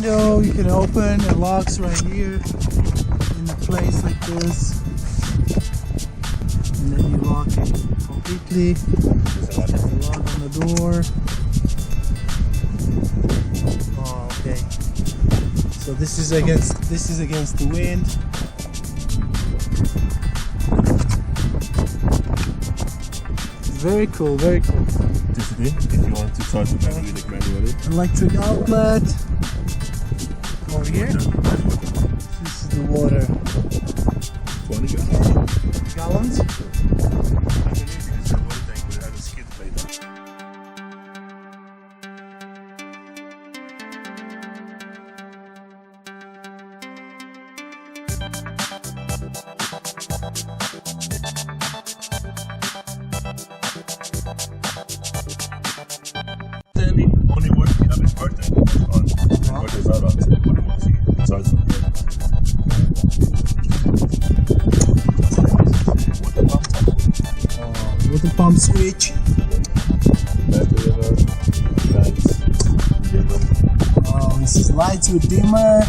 window you can open. It locks right here in a place like this, and then you lock it completely. There's a lock on the door. Oh, okay. So this is against the wind. Very cool, very cool. This is it, if you want to charge it manually. Electric outlet. Over here. This is the water. 20 gallons. Underneath it is a water tank, but it has a skid plate. Only work you have is birthday. Birthday's out on, so you wouldn't want to see it. Charge it. With the pump switch. Lights, dimmer. Oh, this is lights with dimmer.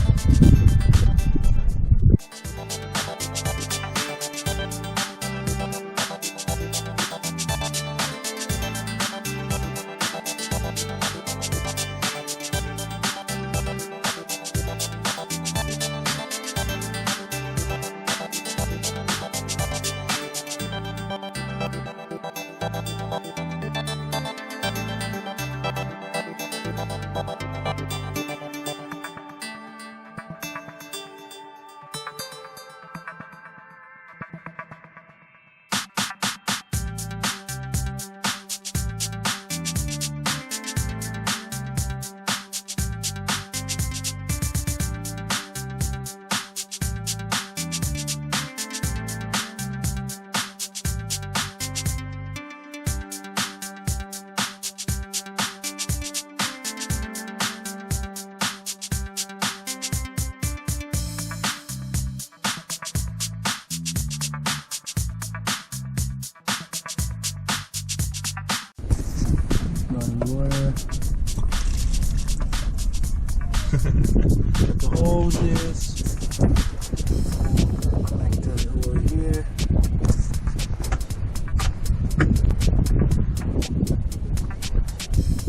Running water. The hoses. Connected over here.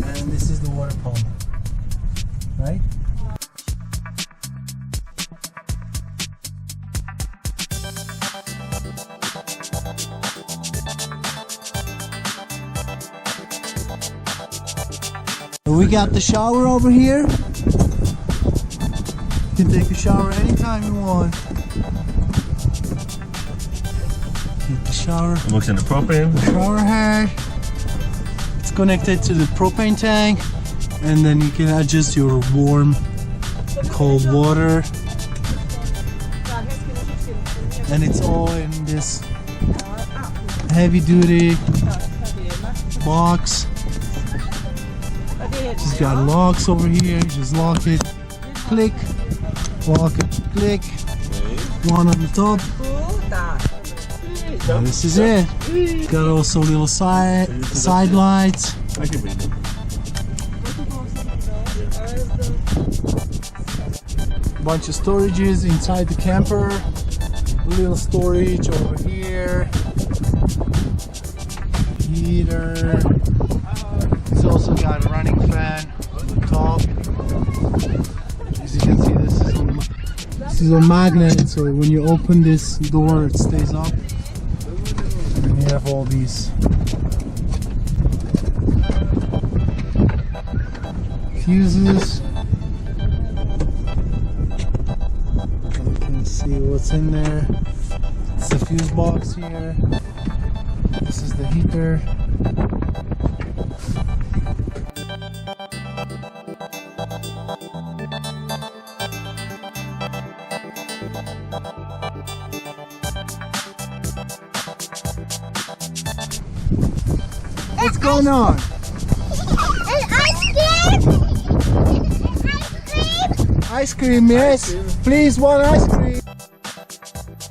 And this is the water pump, right? We got the shower over here. You can take a shower anytime you want. Get the shower. It works in the propane. Shower head. It's connected to the propane tank, and then you can adjust your warm, cold water. And it's all in this heavy-duty box. She's got locks over here. Just lock it, click, lock it, click. One on the top. And this is it. Got also little side lights. I can read it. Bunch of storages inside the camper. Little storage over here. Heater. It's also got a running fan on the top. As you can see, this is a magnet, so when you open this door, it stays up. And you have all these fuses. You can see what's in there. It's the fuse box here. This is the heater. What's going on? Ice cream, yes. Please, one ice cream.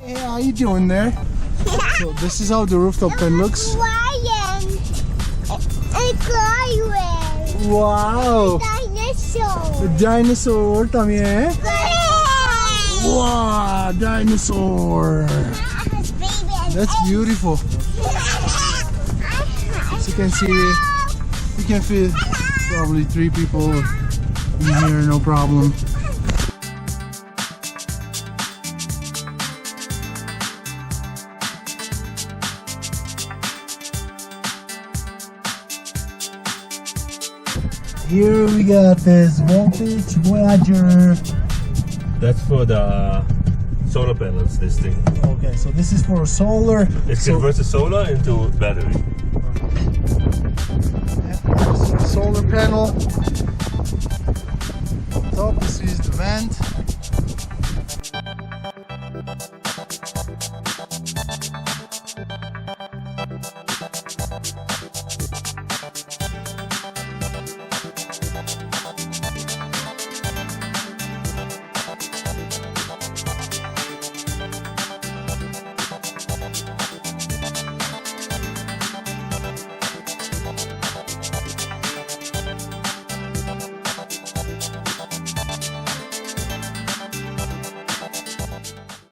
Hey, how you doing there? So this is how the rooftop pen looks. Wow. The dinosaur también. Wow, dinosaur. That's beautiful. As you can see, you can fit probably 3 people in here, no problem. Here we got this voltage Voyager. That's for the solar panels, this thing. Okay, so this is for solar. It converts the solar into battery. Yeah, this is the solar panel. Top, this is the vent.